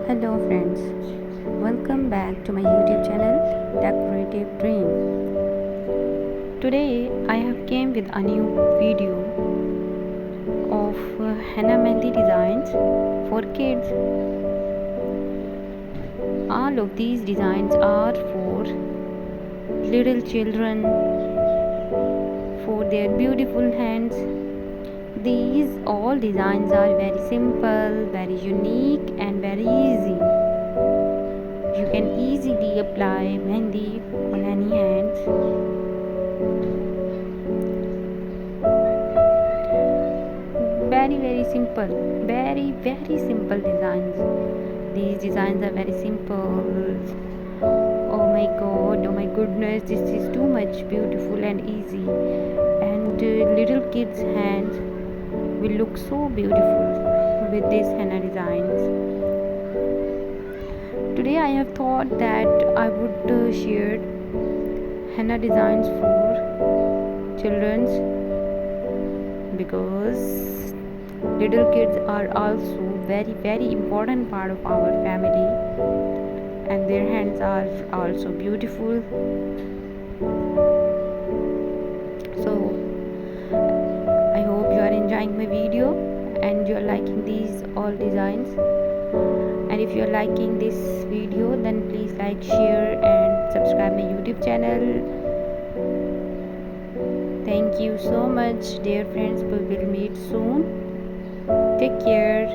Hello friends, welcome back to my YouTube channel Decorative Dream. Today I have came with a new video of henna mehndi designs for kids. All of these designs are for little children, for their beautiful hands. These all designs are very simple, very unique and very easy. You can easily apply mehndi on any hands. Very simple, very simple designs. These designs are very simple. Oh my god, oh my goodness, this is too much beautiful and easy, and little kids hands will look so beautiful with these henna designs. Today I have thought that I would share henna designs for children's, because little kids are also very important part of our family, and their hands are also beautiful. So I hope you are enjoying my video and you are liking these all designs. And if you are liking this video, then please like, share and subscribe my YouTube channel. Thank you so much, dear friends. We will meet soon. Take care.